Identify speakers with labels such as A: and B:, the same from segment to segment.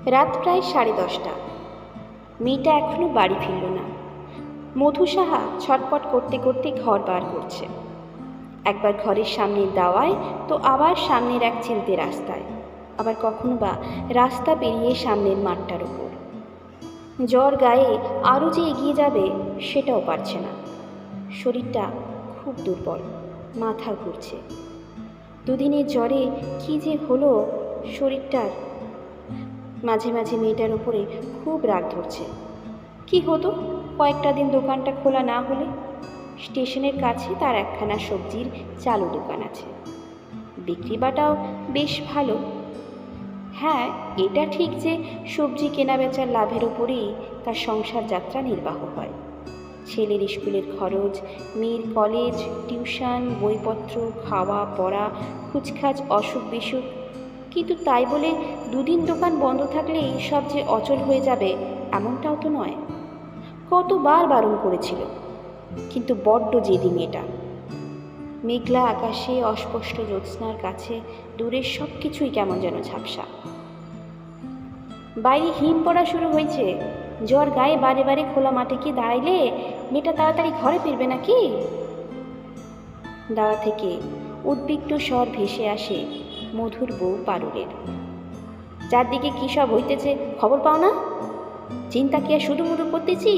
A: রাত প্রায় 10:30। মেয়েটা এখনো বাড়ি ফিরল না। মধু সাহা ছটপট করতে করতে ঘর বার করছে। একবার ঘরের সামনের দাওয়ায়, তো আবার সামনের এক চিলতে রাস্তায়, আবার কখনো বা রাস্তা পেরিয়ে সামনের মাঠটার ওপর। জ্বর গায়ে আরও যে এগিয়ে যাবে সেটাও পারছে না। শরীরটা খুব দুর্বল, মাথা ঘুরছে। দুদিনের জ্বরে কী যে হলো শরীরটার। মাঝে মাঝে মেয়েটার ওপরে খুব রাগ ধরছে। কি হতো কয়েকটা দিন দোকানটা খোলা না হলে? স্টেশনের কাছে তার একখানা সবজির চালু দোকান আছে, বিক্রি বাটাও বেশ ভালো। হ্যাঁ, এটা ঠিক যে সবজি কেনা বেচার লাভের ওপরেই তার সংসার যাত্রা নির্বাহ হয়। ছেলের স্কুলের খরচ, মেয়ের কলেজ, টিউশন, বইপত্র, খাওয়া পড়া, খুচখাচ অসুখ বিসুখ। কিন্তু তাই বলে দুদিন দোকান বন্ধ থাকলেই সব যে অচল হয়ে যাবে এমনটাও তো নয়। কতবার বারণ করেছিল, কিন্তু বড্ড জেদি মেয়েটা। মেঘলা আকাশে অস্পষ্ট জ্যোৎস্নার কাছে দূরের সব কিছুই কেমন যেন ঝাপসা। বাইরে হিম পড়া শুরু হয়েছে। জ্বর গায়ে বারে বারে খোলা মাঠে কি দাঁড়াইলে মেয়েটা তাড়াতাড়ি ঘরে ফিরবে নাকি? দাওয়া থেকে উদ্বিগ্ন স্বর ভেসে আসে মধুর বউ পারুলের। চারদিকে কী সব হইতেছে খবর পাও না? চিন্তা কি আর শুধু মুধু করতেছি?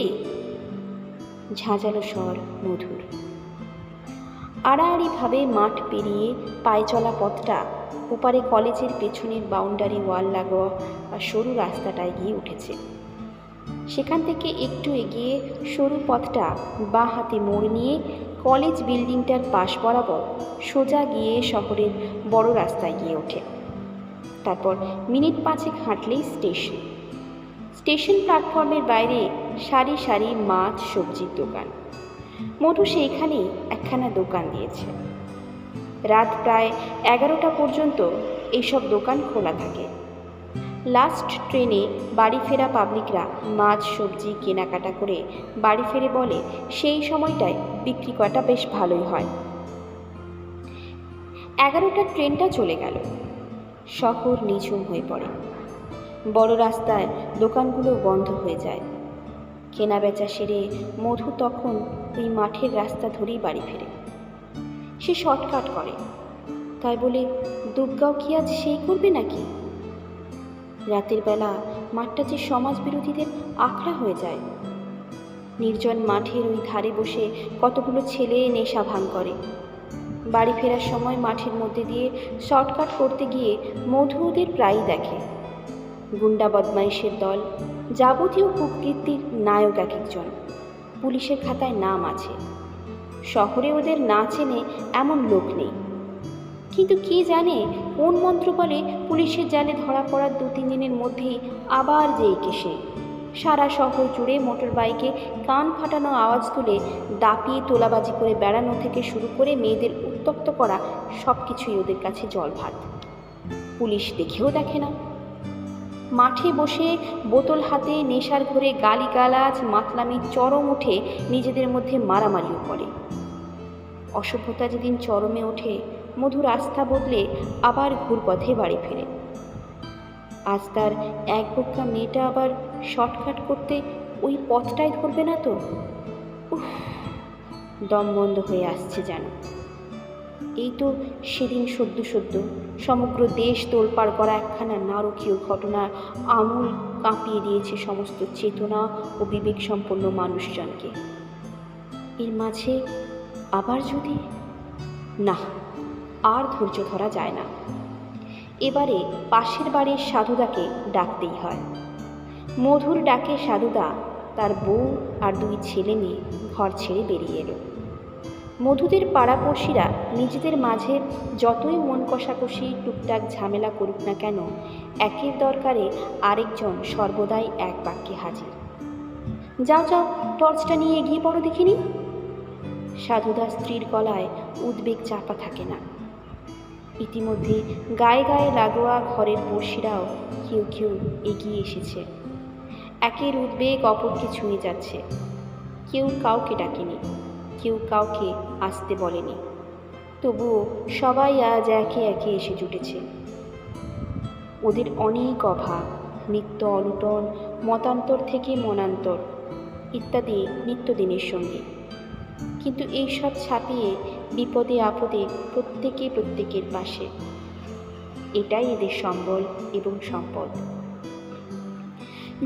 A: ঝাঁঝালো স্বর মধুর। আড়াআড়িভাবে মাঠ পেরিয়ে পায়ে চলা পথটা ওপারে কলেজের পেছনের বাউন্ডারি ওয়াল লাগোয়া সরু রাস্তাটায় গিয়ে উঠেছে। সেখান থেকে একটু এগিয়ে সরু পথটা বাঁ হাতে মোড় নিয়ে কলেজ বিল্ডিংটার পাশ বরাবর সোজা গিয়ে শহরের বড় রাস্তায় গিয়ে ওঠে। তারপর মিনিট 5 হাঁটলেই স্টেশন। স্টেশন প্ল্যাটফর্মের বাইরে সারি সারি মাছ সবজির দোকান। মধু সেইখানেই একখানা দোকান দিয়েছে। রাত প্রায় 11টা পর্যন্ত এইসব দোকান খোলা থাকে। লাস্ট ট্রেনে বাড়ি ফেরা পাবলিকরা মাছ সবজি কেনাকাটা করে বাড়ি ফেরে বলে সেই সময়টায় বিক্রি করাটা বেশ ভালোই হয়। 11টার ট্রেনটা চলে গেল। শহর নিঝুম হয়ে পড়ে। বড় রাস্তায় দোকানগুলো বন্ধ হয়ে যায়। কেনা বেচা সেরে মধু তখন ওই মাঠের রাস্তা ধরেই বাড়ি ফেরে। সে শর্টকাট করে, তাই বলে দুবগাঁও কি আজ সেই করবে নাকি? রাতের বেলা মাঠটা যে সমাজ বিরোধীদের আখড়া হয়ে যায়। নির্জন মাঠের ওই ধারে বসে কতগুলো ছেলে নেশা ভাঙ করে। বাড়ি ফেরার সময় মাঠের মধ্যে দিয়ে শর্টকাট করতে গিয়ে মধু ওদের প্রায়ই দেখে। গুন্ডা বদমাইশের দল, যাবতীয় কুকীর্তির নায়ক এক একজন। পুলিশের খাতায় নাম আছে। শহরে ওদের না চেনে এমন লোক নেই। কিন্তু কে জানে কোন মন্ত্র বলে পুলিশের জালে ধরা পড়ার 2-3 দিনের মধ্যেই আবার যে একেসে সারা শহর জুড়ে মোটর বাইকে কান ফাটানো আওয়াজ তুলে দাপিয়ে তোলাবাজি করে বেড়ানো থেকে শুরু করে মেয়েদের উত্তপ্ত করা সব কিছুই ওদের কাছে জলভাত। পুলিশ দেখেও দেখে না। মাঠে বসে বোতল হাতে নেশার ঘরে গালিগালাজ মাতলামি চরম উঠে নিজেদের মধ্যে মারামারিও করে। অসভ্যতা যেদিন চরমে ওঠে মধুর আস্থা বদলে আবার ঘুরপথে বাড়ি ফেরে। আজ তার এক বোকা মেয়েটা আবার শর্টকাট করতে ওই পথটাই ধরবে না তো? উফ, দম বন্ধ হয়ে আসছে যেন। এই তো সেদিন সদ্য সমগ্র দেশ তোলপাড় করা একখানা নারকীয় ঘটনা আমূল কাঁপিয়ে দিয়েছে সমস্ত চেতনা ও বিবেক সম্পন্ন মানুষজনকে। এর মাঝে আবার যদি না, আর ধৈর্য ধরা যায় না। এবারে পাশের বাড়ির সাধুদাকে ডাকতেই হয়। মধুর ডাকে সাধুদা, তার বউ আর 2 ছেলে মেয়ে ঘর ছেড়ে বেরিয়ে এলো। মধুদের পাড়াপড়শিরা নিজেদের মাঝে যতই মন কষাকষি টুকটাক ঝামেলা করুক না কেন, একের দরকারে আরেকজন সর্বদাই এক বাক্যে হাজির। যাও যাও, টর্চটা নিয়ে এগিয়ে পড়ো দেখিনি। সাধুদা স্ত্রীর গলায় উদ্বেগ চাপা থাকে না। ইতিমধ্যে গায়ে গায়ে লাগোয়া ঘরের পড়শিরাও কেউ কেউ এগিয়ে এসেছে। একের উদ্বেগ অপরকে ছুঁয়ে যাচ্ছে। কেউ কাউকে ডাকেনি, কেউ কাউকে আসতে বলেনি, তবুও সবাই আজ একে একে এসে জুটেছে। ওদের অনেক অভাব, নিত্য অলুটন, মতান্তর থেকে মনান্তর ইত্যাদি নিত্যদিনের সঙ্গী। কিন্তু এইসব ছাপিয়ে বিপদে আপদে প্রত্যেকে প্রত্যেকের পাশে। এটাই এদের সম্বল এবং সম্পদ।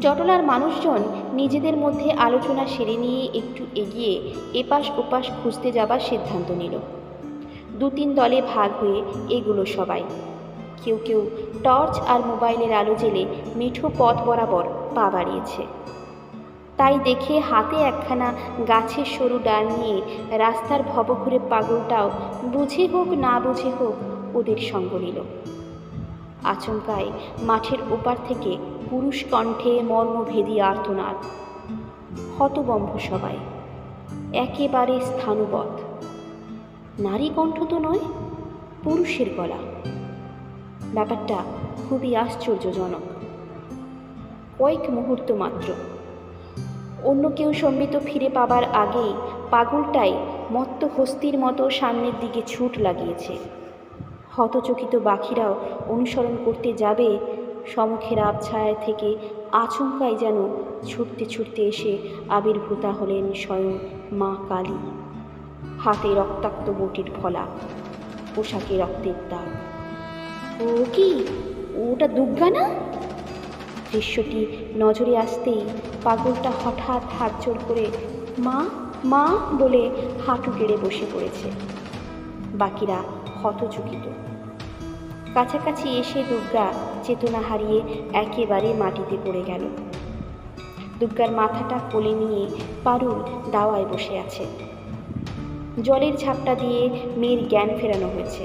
A: জটলার মানুষজন নিজেদের মধ্যে আলোচনা সেরে নিয়ে একটু এগিয়ে এপাশ ওপাশ খুঁজতে যাবার সিদ্ধান্ত নিল। 2-3 দলে ভাগ হয়ে এগুলো সবাই। কেউ কেউ টর্চ আর মোবাইলের আলো জেলে মিঠো পথ বরাবর পা বাড়িয়েছে। তাই দেখে হাতে একখানা গাছের সরু ডাল নিয়ে রাস্তার ভবঘুরে পাগলটাও বুঝে হোক না বুঝে হোক ওদের সঙ্গ নিল। আচমকায় মাঠের ওপার থেকে পুরুষ কণ্ঠে মর্মভেদী আর্তনাদ। হতবম্ব সবাই, একেবারে স্থাণুবৎ। নারী কণ্ঠ তো নয়, পুরুষের গলা। ব্যাপারটা খুবই আশ্চর্যজনক। কয়েক মুহূর্ত মাত্র। অন্য কেউ সম্বিত ফিরে পাবার আগেই পাগলটাই মত্ত হস্তির মতো সামনের দিকে ছুট লাগিয়েছে। হতচকিত বাকিরাও অনুসরণ করতে যাবে, সম্মুখের আবছায়া থেকে আচমকাই যেন ছুটতে ছুটতে এসে আবির্ভূতা হলেন স্বয়ং মা কালী। হাতে রক্তাক্ত বটির ফলা, পোশাকে রক্তের দাগ। ও কি, ওটা দুর্গা না? দৃশ্যটি নজরে আসতেই পাগলটা হঠাৎ হাত জোড় করে মা মা বলে হাঁটু গেড়ে বসে পড়েছে। বাকিরা হতচকিত। কাছাকাছি এসে দুর্গা চেতনা হারিয়ে একেবারে মাটিতে পড়ে গেল। দুর্গার মাথাটা কোলে নিয়ে পারুল দাওয়ায় বসে আছে। জলের ঝাপটা দিয়ে মেয়ের জ্ঞান ফেরানো হয়েছে।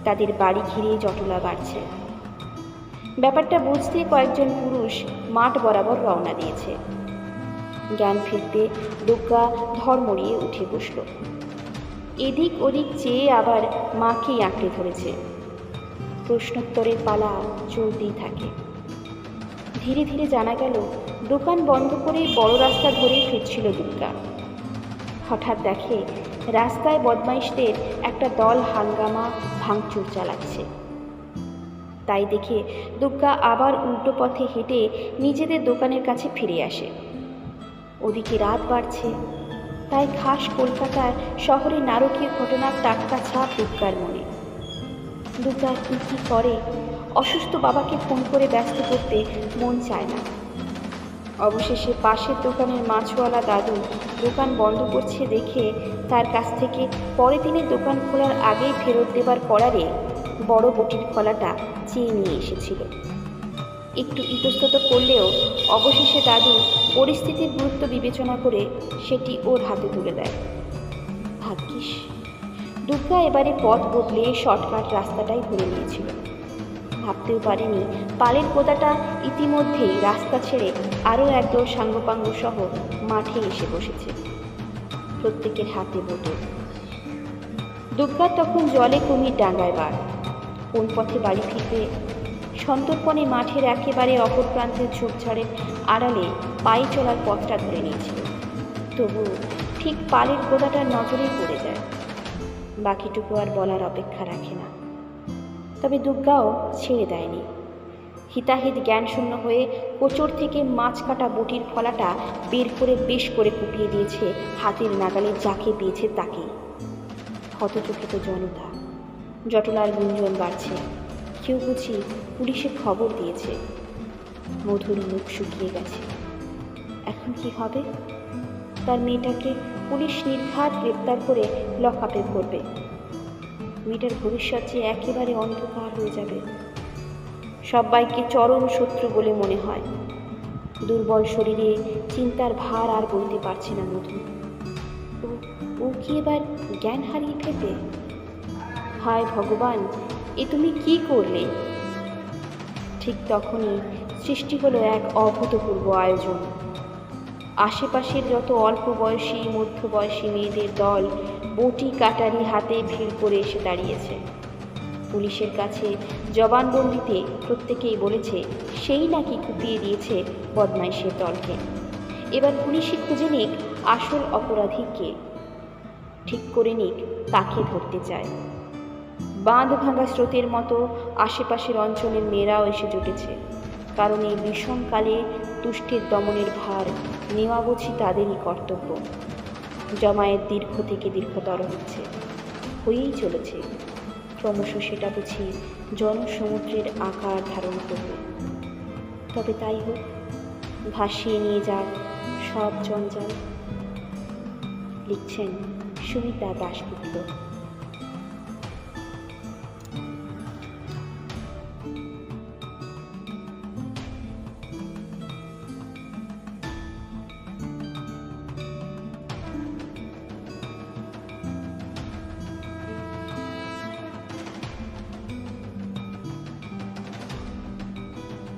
A: তাদের বাড়ি ঘিরে জটলা বাড়ছে। ব্যাপারটা বুঝতে কয়েকজন পুরুষ মাঠ বরাবর রওনা দিয়েছে। জ্ঞান ফিরতে দুর্গা ধর্মড়িয়ে উঠে বসল। এদিক ওদিক চেয়ে আবার মাকেই আঁকড়ে ধরেছে। প্রশ্নোত্তরের পালা চলতেই থাকে। ধীরে ধীরে জানা গেল দোকান বন্ধ করে বড় রাস্তা ধরেই ফিরছিল দুর্গা। হঠাৎ দেখে রাস্তায় বদমাইশদের একটা দল হাঙ্গামা ভাঙচুর চালাচ্ছে। তাই দেখে দুর্গা আবার উল্টো পথে হেঁটে নিজেদের দোকানের কাছে ফিরে আসে। ওদিকে রাত বাড়ছে, তাই খাস কলকাতার শহরে নারকীয় ঘটনার টাটকা ছাপ দুর্গার মনে। দুর্গা কি করে, অসুস্থ বাবাকে ফোন করে ব্যস্ত করতে মন চায় না। অবশেষে পাশের দোকানের মাছওয়ালা দাদু দোকান বন্ধ করছে দেখে তার কাছ থেকে পরের দিনের দোকান খোলার আগেই ফেরত দেবার করারে বড় বটির ফলাটা চেয়ে নিয়ে এসেছিল। একটু ইতস্তত করলেও অবশেষে দাদু পরিস্থিতির গুরুত্ব বিবেচনা করে সেটি ওর হাতে তুলে দেয়। ভাগ্যিস দুর্গা এবারে পথ বদলে শর্টকাট রাস্তাটাই ধরে নিয়েছিল। ভাবতেও পারেনি পালের পোদাটা ইতিমধ্যেই রাস্তা ছেড়ে আরও একদল সাঙ্গপাঙ্গ সহ মাঠে এসে বসেছে। প্রত্যেকের হাতে বোতল। দুর্গা তখন জলে কুমির ডাঙ্গায় বার। কোন পথে বাড়ি ফিরবে? সন্তর্পণে মাঠের একেবারে অপর প্রান্তের ঝোপঝাড়ের আড়ালে পায়ে চলার পথটা ধরে নিয়েছিল। তবু ঠিক পালের গোদাটার নজরেই পড়ে যায়। বাকিটুকু আর বলার অপেক্ষা রাখে না। তবে দুর্গাও ছেড়ে দেয়নি। হিতাহিত জ্ঞানশূন্য হয়ে কোচর থেকে মাছ কাটা বটির ফলাটা বের করে বেশ করে কুপিয়ে দিয়েছে হাতের নাগালে যাকে পেয়েছে তাকে। হতচকিত জনতা, জটলার গুঞ্জন বাড়ছে। কেউ বুঝি পুলিশে খবর দিয়েছে। মধুর মুখ শুকিয়ে গেছে। এখন কি হবে? তার মেয়েটাকে পুলিশ নির্ঘাত গ্রেপ্তার করে লকআপে ভরবে। মেয়েটার ভবিষ্যৎ যে একেবারে অন্ধকার হয়ে যাবে। সবাইকে চরম শত্রু বলে মনে হয়। দুর্বল শরীরে চিন্তার ভার আর বইতে পারছে না মধু। ও কি এবার জ্ঞান হারিয়ে ফেলবে? হায় ভগবান, এ তুমি কি করলে? ঠিক তখনই সৃষ্টি হলো এক অভূতপূর্ব আয়োজন। আশেপাশের যত অল্প বয়সী মধ্যবয়সী মেয়েদের দল বটি কাটারি হাতে ভিড় করে এসে দাঁড়িয়েছে। পুলিশের কাছে জবানবন্দিতে প্রত্যেকেই বলেছে সেই নাকি কুপিয়ে দিয়েছে বদমাইশের দলকে। এবার পুলিশই খুঁজে নিক আসল অপরাধী কে, ঠিক করে নিক তাকে ধরতে চায়। বাঁধ ভাঙা স্রোতের মতো আশেপাশের অঞ্চলের মেয়েরাও এসে জুটেছে। কারণ এই বিষমকালে তুষ্টের দমনের ভার নেওয়া বুঝি তাদেরই কর্তব্য। জমায়েত দীর্ঘ থেকে দীর্ঘতর হচ্ছে, হয়েই চলেছে। ক্রমশ সেটা বুঝি জনসমুদ্রের আকার ধারণ করবে। তবে তাই হোক, ভাসিয়ে নিয়ে যাক সব জঞ্জাল। লিখছেন সুমিতা দাশগুপ্ত।